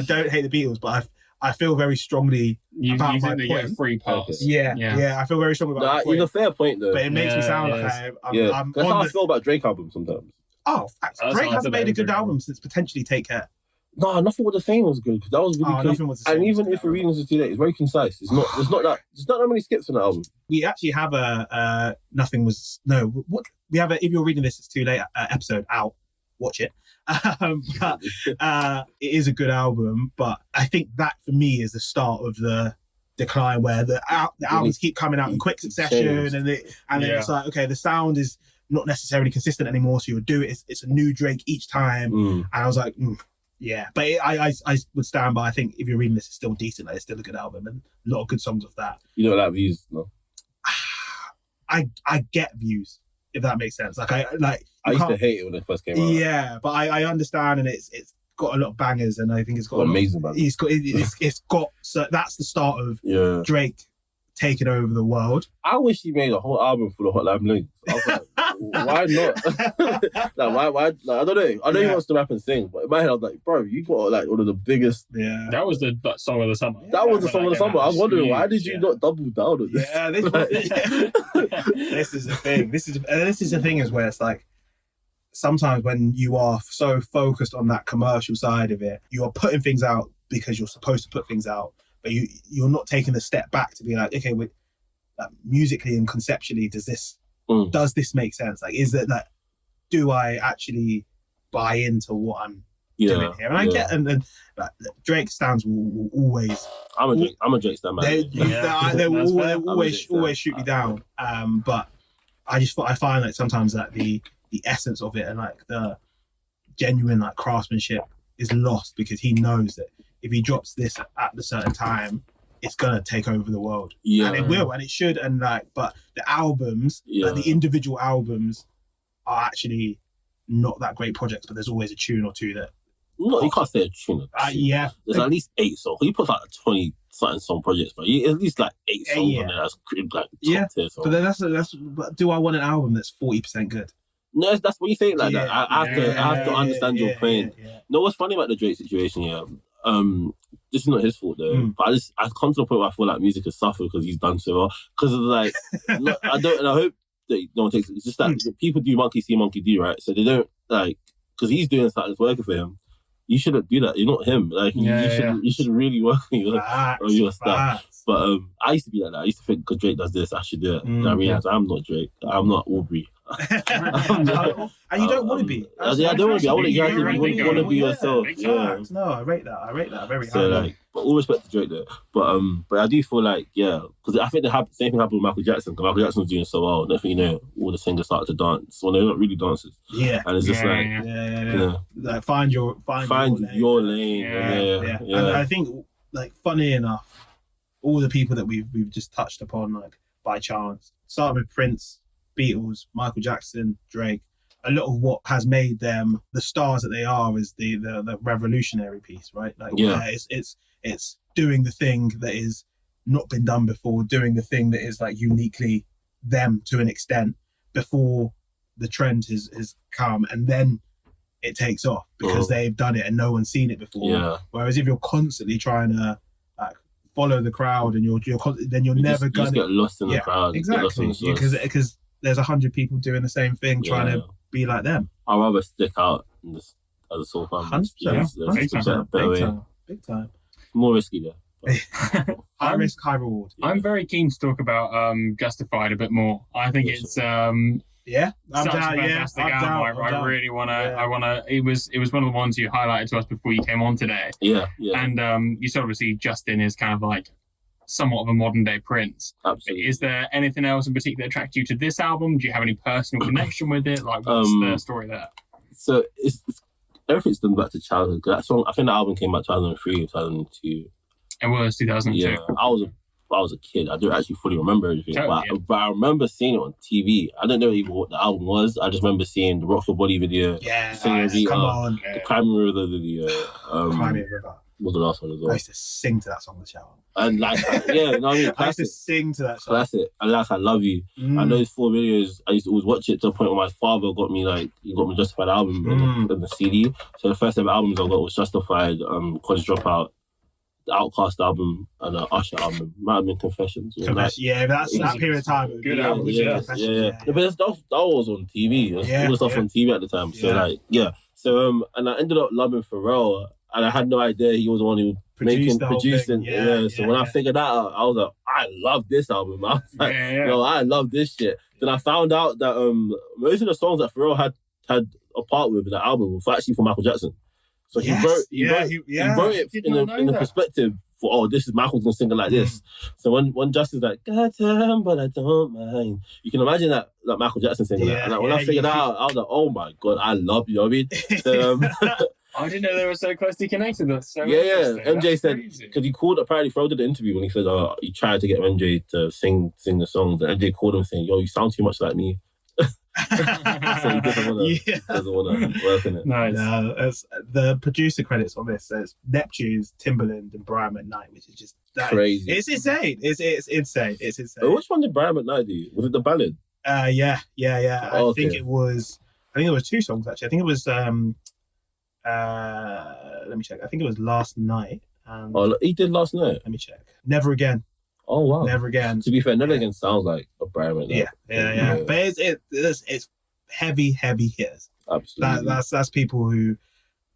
don't hate the Beatles, but I feel very strongly about my think they point. get a free pass. Okay. Yeah. I feel very strongly about my point. It's a fair point though. But it makes me sound like I'm That's how I feel about Drake albums sometimes. Oh, facts. Drake hasn't made a good album since potentially Take Care. No, Nothing Was the Same was good because that was really good. Nothing Was the Same. And even if Reading Is Too Late, it's very concise. There's not that many skips on the album. We actually have a we have a If You're Reading This It's Too Late episode out. Watch it. But it is a good album. But I think that for me is the start of the decline, where the albums keep coming out in quick succession, and then it's like, okay, the sound is not necessarily consistent anymore, so you'll do it. It's a new Drake each time, and I was like, yeah. But I would stand by. I think If You're Reading This, it's still decent. Like, it's still a good album, and a lot of good songs off that. You don't like Views, no? I get Views, if that makes sense. I used to hate it when it first came out. Yeah, but I understand, and it's got a lot of bangers, and I think it's got amazing bangers. It's got so that's the start of Drake taking over the world. I wish he made a whole album full of Hotline Bling. I was like, why not? Like, why? Like, I don't know. I know he wants to rap and sing, but in my head, I was like, bro, you got like one of the biggest. Yeah, that was the song of the summer. That was the song of the summer. I was wondering, why did you not double down on this? Yeah, this is the thing. This is the thing, is where it's like, sometimes when you are so focused on that commercial side of it, you are putting things out because you're supposed to put things out, but you're not taking the step back to be like, okay, musically and conceptually, does this make sense? Like, is that like, do I actually buy into what I'm doing here? And I get, and like, Drake stands will always. I'm a Drake stan, man. They will always shoot me down. But I find like sometimes that the essence of it and like the genuine like craftsmanship is lost, because he knows that if he drops this at a certain time, it's gonna take over the world. And it will, and it should. And like, but the albums, like the individual albums, are actually not that great projects, but there's always a tune or two that. No, you can't say a tune. There's at least 8 songs. He puts like 20 something song projects, but at least like 8 songs on there that's like top tier songs. But then that's. But do I want an album that's 40% good? No, that's what you think like that. I have to understand your point. No, what's funny about the Drake situation? This is not his fault though. But I come to the point where I feel like music has suffered because he's done so well. Because of like, I hope that no one takes it. It's just that people do monkey see, monkey do, right? So they don't like, because he's doing something that's working for him. You shouldn't do that. You're not him. Like you should really work on your stuff. But I used to be like that. I used to think, because Drake does this, I should do it. And I realized I'm not Drake. I'm not Aubrey. And you don't want to be. I don't want to be. I want to want to be yourself. No, I rate that very so highly. Like, but all respect to Drake though. But I do feel like, because I think the same thing happened with Michael Jackson. Because Michael Jackson was doing so well. Next thing you know, all the singers started to dance when they're not really dancers. Yeah. And it's just like find your lane. Yeah. And I think, like, funny enough, all the people that we've just touched upon, like, by chance, starting with Prince, Beatles, Michael Jackson, Drake, a lot of what has made them the stars that they are is the revolutionary piece, right? Like, it's doing the thing that is not been done before, doing the thing that is like uniquely them to an extent before the trend has come, and then it takes off because they've done it and no one's seen it before. Yeah. Whereas if you're constantly trying to like follow the crowd and then you're never gonna get lost in the crowd. Exactly, because there's 100 people doing the same thing trying to be like them. I'd rather stick out as a soul fan. 100%. Big time. More risky though. High risk, high reward. I'm very keen to talk about Justified a bit more. I think it's I'm down. I really want to. It was one of the ones you highlighted to us before you came on today. Yeah. And you said obviously Justin is kind of like somewhat of a modern day Prince. Absolutely. Is there anything else in particular that attracted you to this album? Do you have any personal connection with it? Like, what's the story there? So it's everything's done back to childhood. That song, I think the album came out 2003, 2002. It was 2002. Yeah, I was a kid. I don't actually fully remember everything, but I remember seeing it on TV. I don't know even what the album was. I just remember seeing the Rock Your Body video. Yeah, come on. The Crime River video. Crime River was the last one as well. I used to sing to that song in the shower. And like, yeah, you know what I mean? I used to sing to that song. Classic. And like, I Love You. And those 4 videos, I used to always watch it to the point where my father got me Justified album and the CD. So the first ever albums I got was Justified, College Dropout, the Outkast album, and the Usher album. Might have been Confessions. Yeah, that's that period of time. Good album. Yeah. But that was on TV. It was all the stuff on TV at the time. So So and I ended up loving Pharrell. And I had no idea he was the one who producing. So when I figured that out, I was like, I love this album. I was like, I love this shit. Then I found out that most of the songs that Pharrell had a part with in the album were actually for Michael Jackson. So he wrote it in the perspective for, this is Michael's gonna sing it like this. So when Justin's like, goddamn, but I don't mind. You can imagine that Michael Jackson singing that. And when I figured that out, I was like, oh my God, I love you. You know what I mean? So, I didn't know they were so closely connected. That's so MJ said, because he called, apparently Pharrell did the interview when he said, he tried to get MJ to sing the songs, and MJ called him saying, yo, you sound too much like me. So he doesn't want to work in it. Nice. As the producer credits on this, there's Neptune's, Timbaland, and Brian McKnight, which is just crazy. It's insane. It's insane. It's insane. But which one did Brian McKnight do? Was it the ballad? Yeah. I think it was 2 songs actually. I think it was let me check. I think it was Last Night. He did Last Night. Let me check. Never Again. Oh wow. Never Again. To be fair, Never Again sounds like a Brian McKnight. Yeah. But it's heavy hitters. Absolutely. That's people who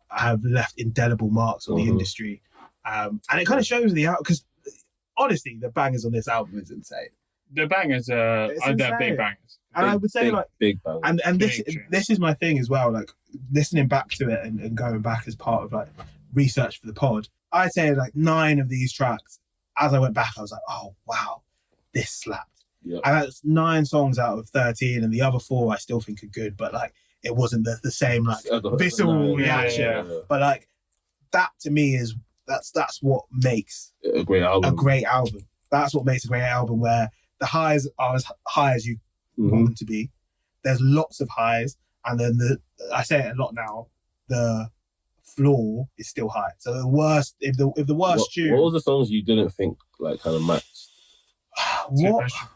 have left indelible marks on the industry, and it kind of shows because honestly, the bangers on this album is insane. The bangers they're big bangers. And I would say big bangers. And this is my thing as well. Like listening back to it and going back as part of like research for the pod, I'd say like 9 of these tracks. As I went back, I was like, oh wow, this slapped. Yep. And that's 9 songs out of 13, and the other 4 I still think are good, but like it wasn't the same like visceral reaction. Yeah. But like that to me is that's what makes a great album. That's what makes a great album, where the highs are as high as you want them to be. There's lots of highs, and then I say it a lot now, the floor is still high. So the worst, if the worst tune. What was the songs you didn't think like kind of matched?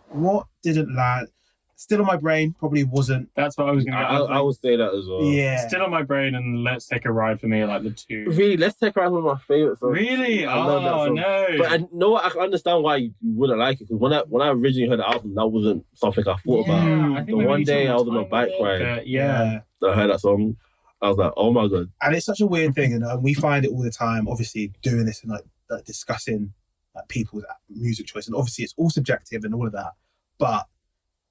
What didn't land? Still on My Brain probably wasn't. That's what I was going to I would say that as well. Yeah. Still on My Brain and Let's Take a Ride for me are like the 2. Really? Let's Take a Ride was one of my favourite songs. Really? I love that song. No. But I know I can understand why you wouldn't like it, because when I originally heard the album, that wasn't something I thought about. The one day I was on a bike ride, I heard that song, I was like, oh my God. And it's such a weird thing, and we find it all the time, obviously, doing this and like discussing like people's music choice. And obviously it's all subjective and all of that. But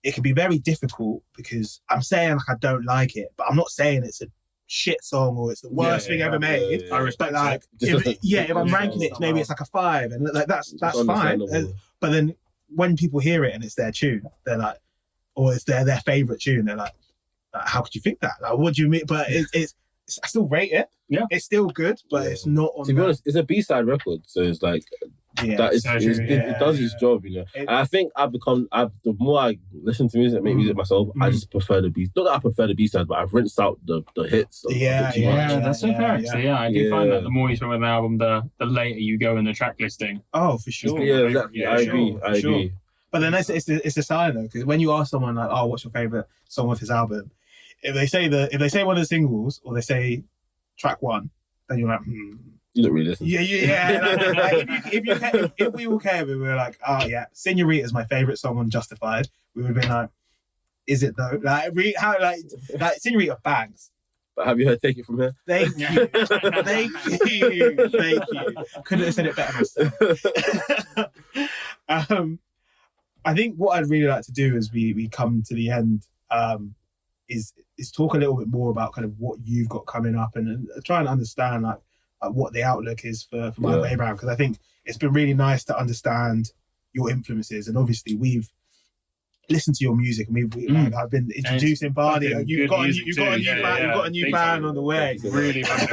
it can be very difficult, because I'm saying like I don't like it, but I'm not saying it's a shit song or it's the worst thing ever made. I respect like if I'm ranking it, maybe it's like a 5, and like that's fine. But then when people hear it and it's their tune, they're like, or it's their favorite tune, they're like, how could you think that? Like, what do you mean? But it's I still rate it. Yeah, it's still good, but it's not on. To be honest, it's a B-side record, so it's like it does its job, you know. And I think the more I listen to music, make music myself, I just prefer the B. Not that I prefer the B-side, but I've rinsed out the hits. That's so fair. So I do find that the more you spend with an album, the later you go in the track listing. Oh, for sure. Yeah, exactly. I agree. But then it's a sign though, because when you ask someone like, "Oh, what's your favorite song of his album?" if they say one of the singles or they say track one, then you're like, You don't really listen. Yeah. Like, if we all came and we were like, oh yeah, Senorita is my favorite song on Justified, we would have been like, is it though? Like, Senorita bangs. But have you heard Take It From Here? Thank you. Couldn't have said it better myself. I think what I'd really like to do as we come to the end is talk a little bit more about kind of what you've got coming up and try and understand like what the outlook is for My Way Round, because I think it's been really nice to understand your influences, and obviously we've listened to your music and I've been introducing Barney. You've got a new fan on the way. Really Thank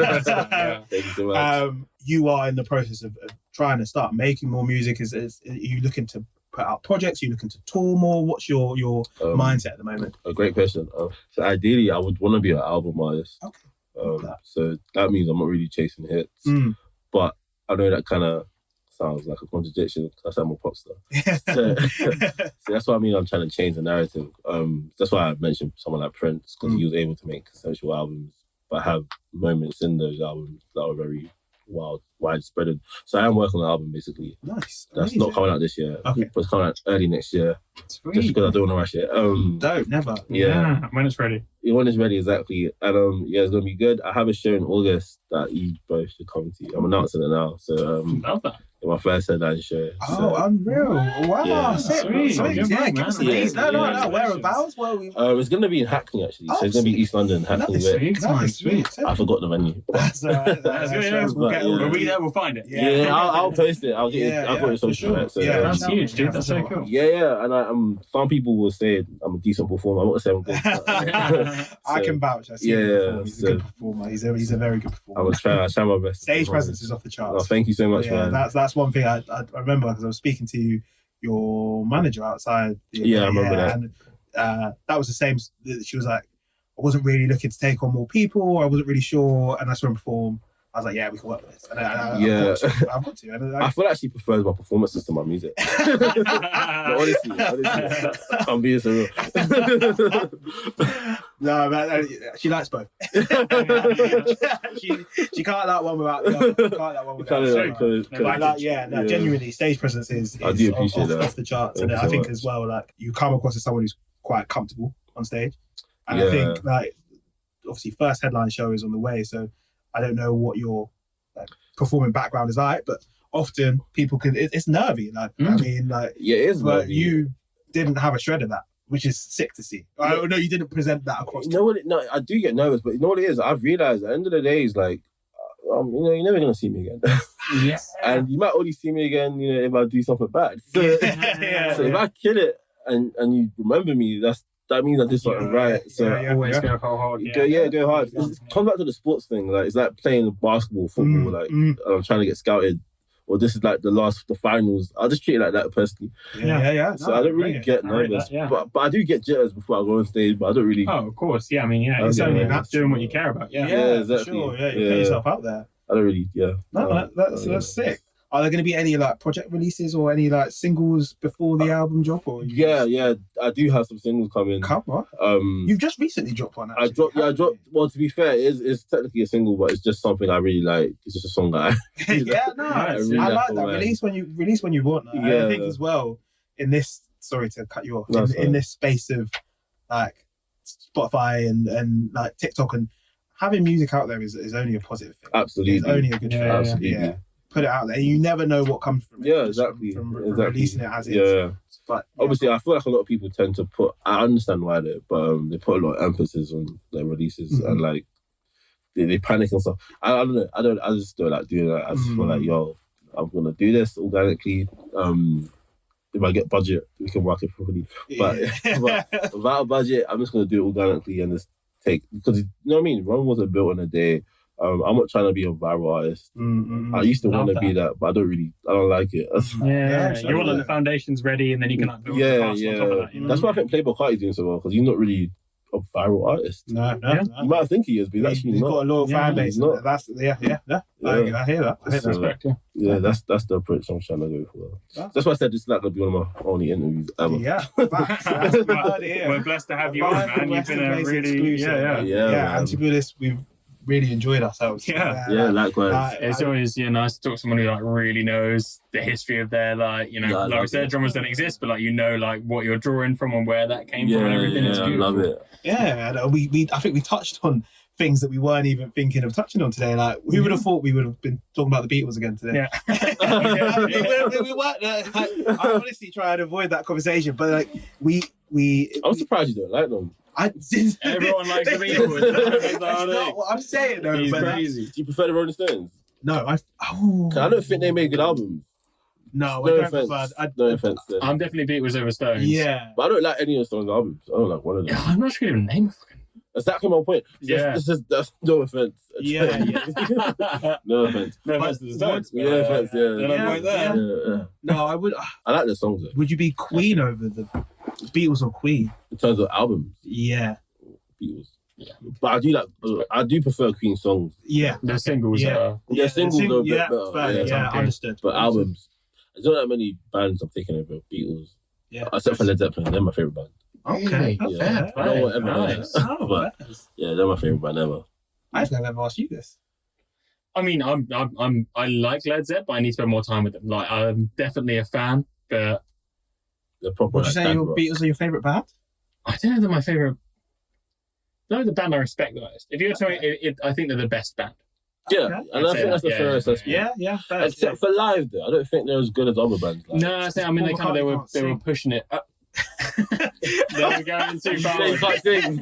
you so much. You are in the process of trying to start making more music. Are you looking to put out projects? Are you looking to tour more? What's your mindset at the moment? A great question. So ideally, I would want to be an album artist. Okay. So that means I'm not really chasing hits. But I know that kind of sounds like a contradiction because I'm a pop star. So that's what I mean. I'm trying to change the narrative. That's why I mentioned someone like Prince, because he was able to make conceptual albums, but have moments in those albums that are very widespread. So I am working on an album basically. Nice. That's not coming out this year. Okay. But it's coming out early next year. Sweet. Just because I don't want to rush it. Don't, never. Yeah. When it's ready. When it's ready, exactly. And it's gonna be good. I have a show in August that you both should come to. I'm announcing it now. So Love that. my first headline show. Oh, unreal. Wow. Yeah. Sweet. Good Yeah, man. give us the Yeah. dates. No. Yeah. Whereabouts? Where are we? It's gonna be in Hackney actually. So it's gonna be East London, Hackney. Nice. Where- Nice. Sweet. I forgot the venue. That's all right. That's good. Yeah. When we there, we'll find it. Yeah, I'll post it. I'll get it. I'll put it for on sure. social. So, Yeah, That's huge, dude. That's so cool. Yeah, and some people will say I'm a decent performer. I'm not saying I'm good. I can vouch. I see him before. He's a good performer. He's a very good performer. I try my best. Stage presence is off the Oh, charts. thank you so much, Yeah, man. that's one thing I remember because I was speaking to your manager outside. Yeah, I remember that. And that was the same. She was like, I wasn't really looking to take on more people. I wasn't really sure, and I saw him perform. I was like, yeah, we can work with this. And I've got to. And I feel like she prefers my performances to my music. No, honestly, I'm being so real. No, man, she likes both. she can't like one without the other. She can't like one without the other. Genuinely, stage presence is I do appreciate that. off the charts. Thank And you I so think much. as well, like you come across as someone who's quite comfortable on stage. And Yeah. I think like obviously first headline show is on the way, so I don't know what your performing background is like, but often people can. It's nervy. Like I mean, like Yeah, it is. but nervy. you didn't have a shred of that, which is sick to see. Oh no, you didn't present that across. You know what? No, I do get nervous, but you know what it is? I've realized at the end of the day, is like, you're never gonna see me again. Yeah. And you might only see me again, if I do something bad. So, so if I kill it and you remember me, that means I did something right. So Always go hard. go hard. It comes back to the sports thing. Like it's like playing basketball, football. Like I'm trying to get scouted, or this is like the finals. I just treat it like that personally. Yeah. So I don't really get nervous, but I do get jitters before I go on stage. But I don't really. Oh, of course. Yeah, I mean, yeah, it's Okay, only yeah. that's doing what you care about. Yeah. exactly. Sure. Yeah, you Yeah. put yourself out there. I don't really. Yeah. No, that's sick. Are there going to be any like project releases or any like singles before the album drop? Or Yeah. I do have some singles coming. Come on. You've just recently dropped one. I dropped. Well, to be fair, it's technically a single, but it's just something I really like. It's just a song that I. I like that. man. Release when you want. Like, Yeah. I think as well in this. Sorry to cut you off. No, in this space of like Spotify and like TikTok and having music out there is only a positive thing. Absolutely. It's only a good thing. Absolutely. Yeah. Put it out there. You never know what comes from it. Yeah, exactly. From Exactly. releasing it as is. Yeah. But Obviously, I feel like a lot of people tend to put. I understand why they put a lot of emphasis on their releases and like they panic and stuff. I don't know. I just don't like doing that. I just feel like, I'm gonna do this organically. If I get budget, we can work it properly. But without a budget, I'm just gonna do it organically and just because you know what I mean. Rome wasn't built in a day. I'm not trying to be a viral artist. I used to want to be that, but I don't like it. You want the foundations ready, and then you can like build the past on top of that. You know? That's why I think Playboy Carti's doing so well because he's not really a viral artist. No. You might think he is, but he's actually He's not. got a loyal fan base. he's not. That's I hear that. I hear that. So, Respect, yeah. yeah, that's the approach I'm trying to go for. That's why I said this is not gonna be one of my only interviews ever. Yeah, facts. That's what I heard here. We're blessed to have you on, man. You've been a really exclusive. Yeah, and to be honest, we've really enjoyed ourselves. Yeah, likewise. It's always nice to talk to someone who like really knows the history of their like I said, drummers don't exist, but like like what you're drawing from and where that came from and everything. It's I beautiful. love it. Yeah, and I think we touched on things that we weren't even thinking of touching on today. Like, who would have thought we would have been talking about the Beatles again today? Yeah. we weren't. I honestly try and avoid that conversation, but like we. I'm surprised you don't like them. Everyone likes the Beatles. That's not what I'm saying, though. He's but crazy. Do you prefer the Rolling Stones? No, I 'Cause I don't think they made good albums. No, No I don't offense. prefer. No offense. Then. I'm definitely Beatles over Stones. Yeah. But I don't like any of the Stones albums. I don't like one of them. Yeah, I'm not sure even name a fucking. Exactly my point. Yeah. That's no offense. Yeah. No offense. No offense to the Stones. No offense, yeah. Then I'm like that. Yeah. No, I would. I like the songs though. Would you be Queen over the Beatles or Queen? In terms of albums, Yeah. Beatles. Yeah. But I do prefer Queen songs. Yeah. The singles Yeah. are. Their singles are a bit yeah, better. fair, yeah, okay. understood. But albums, there's not that many bands I'm thinking of Beatles. Yeah. Except for Led Zeppelin, they're my favourite band. Okay. Yeah. Fair. I know whatever. Nice. Oh, But yeah, they're my favourite band ever. I've never asked you this. I mean, I like Led Zeppelin, but I need to spend more time with them. Like, I'm definitely a fan, but They're proper. Would you say dad your rock. Beatles are your favourite band? I don't know if they're my favorite. No, the band I respect the most. If you were to tell me, I think they're the best band. Yeah, Okay. and I I'd think say that's the that, fairest assessment. Yeah, fair. Except for live, though, I don't think they're as good as other bands. Like. No, I mean Paul they McCartney were can't pushing it up. There we go. Too You far. say you can't sing.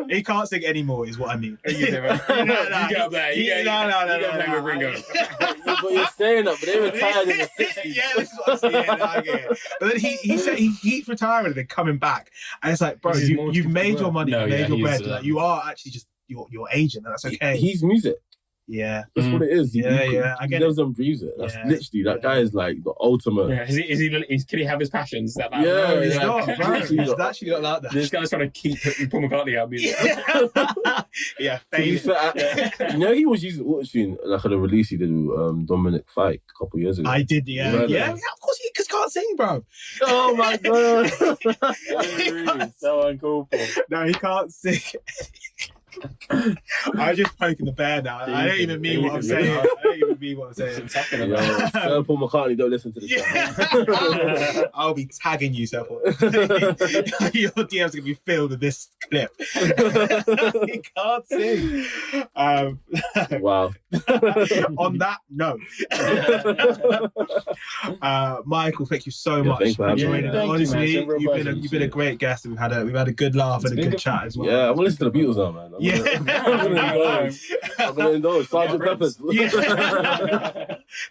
He can't sing anymore, is what I mean. You get up there. You get play with Ringo. But you're saying that, but they retired in the 60s. Yeah, this is what I'm saying. I get it. But then he said he keeps retiring and then coming back, and it's like, bro, This is more you've made your work. money, No, you made yeah, your he's, bread. Like, you are actually just your agent, and that's okay. He's music. Yeah. That's what it is. Yeah, I He get lives and breathes it. That's Yeah. literally, that guy is like the ultimate. Yeah, can he have his passions? Is that like, Yeah, no, He's yeah. not, bro. Literally He's not. actually not like that. This guy's trying to keep Paul McCartney out of music. Yeah, To be fair, you know, he was using autotune like at a release he did with Dominic Fike a couple years ago. I did, yeah. Right, Yeah, right. of course, because can't sing, bro. Oh my god! So uncalled for. No, he can't sing. I'm just poking the bear now. I don't even mean what I'm saying. I don't even mean what I'm saying. Yo, Sir Paul McCartney, don't listen to this. Yeah. I'll be tagging you, Sepple. Your DM's gonna be filled with this clip. He can't sing. Wow. On that note, Michael, thank you so Yeah, much thanks for for having me. joining. Thank you, Honestly, man. It's a real pleasure. you've been a great guest. We've had a good laugh and a been good good chat as well. Yeah, I'm gonna listen to the Beatles now, man. I'm gonna indulge. Sergeant Pepper's. Yeah.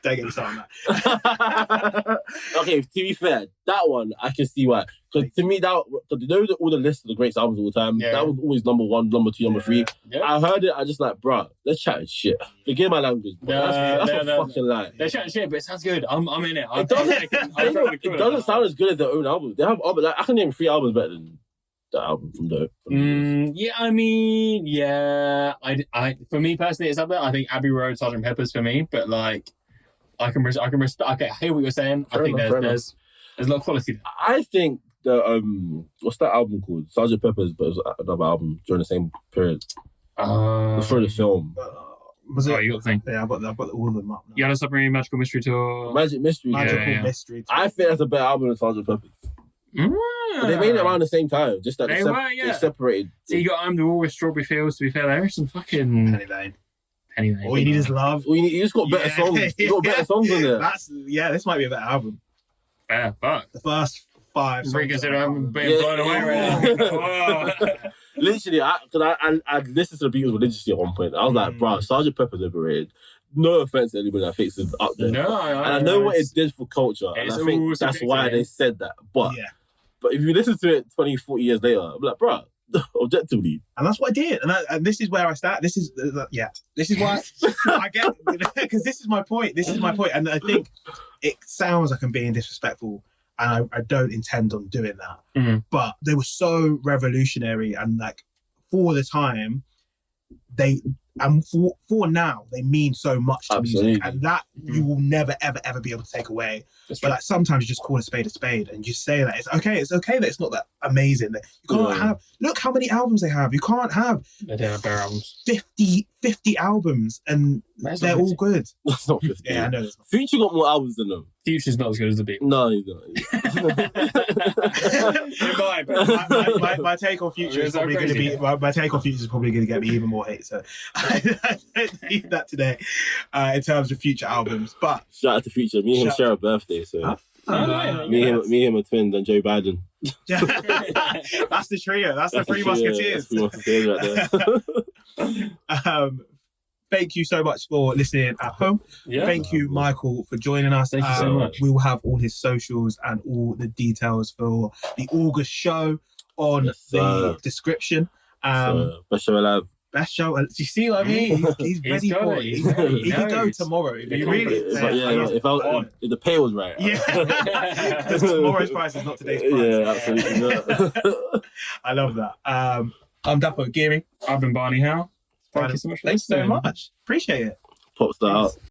Don't get me started on that. Okay, to be fair, that one I can see why. Because to me, all the lists of the greatest albums of all time, Yeah. that was always number one, number two, number three. Yeah. I heard it, I just like, bruh, let's chat shit. Forgive my language, but that's a fucking lie. They're shouting shit, but it sounds good. I'm in it. It doesn't sound as good as their own albums. They have albums, like I can name 3 albums better than the album from the. Yeah, I mean, yeah. I for me personally, it's up there. I think Abbey Road, Sgt. Pepper's for me, but like, I can respect. Okay, I hear what you're saying. I think there's a lot of quality there. I think the what's that album called? Sgt. Pepper's, but it was another album during the same period. Before the film. Was it? Oh, you got the thing. Yeah, I've got all of them up now. Yellow Submarine, Magical Mystery Tour. Magic Mystery. Magical yeah. Mystery. I think that's a better album than Sgt. Pepper's. But they made it around the same time, just that they separated. So you got I'm the Wall with Strawberry Fields. To be fair, there is some fucking Penny Lane. Penny Lane. All you need is love. You just got better songs. You got better songs on there. This might be a better album. Fair, fuck. The first 5 songs. Reconsider, I'm being blown away right now. Whoa. Literally, I listened to the Beatles religiously at one point. I was like, bro, Sgt. Pepper's overrated. No offense to anybody that thinks it's up there. No, and I know what it did for culture. And It's I think all that's subjective, why yeah. they said that. But if you listen to it 20, 40 years later, I'm like, bro, objectively. And that's what I did. And this is where I start. This is why I get, because this is my point. And I think it sounds like I'm being disrespectful, and I don't intend on doing that. Mm-hmm. But they were so revolutionary, and like for the time, for now, they mean so much to music, and that you will never, ever, ever be able to take away. But like sometimes you just call a spade, and you say that it's okay that it's not that amazing. That you can't have. Look how many albums they have. You can't have. They don't have bare albums. 50 albums, and they're all good. That's not 50. Yeah, I know. Future got more albums than them. Future's not as good as the Beatles. No, he's not. My take on Future is probably going to be my take on Future is probably going to get me even more hate. So I don't need that today in terms of Future albums. But shout out to Future. Me and him share a birthday, so me and him are twins, and Joe Biden. That's the trio. That's the Three Musketeers. Three Musketeers right there. Thank you so much for listening at home. Yeah. Thank you, Michael, for joining us. Thank you so much. We will have all his socials and all the details for the August show on the description. Best show alive. Best show. Do you see what I mean? He's ready for it. He can go tomorrow. If you really, if the pay was right. Yeah. Because tomorrow's price is not today's price. Yeah, absolutely not. I love that. I'm Dapo Agiri. I've been Barney Howe. Thank you so much for listening. Thanks so much. Appreciate it. Popstar out.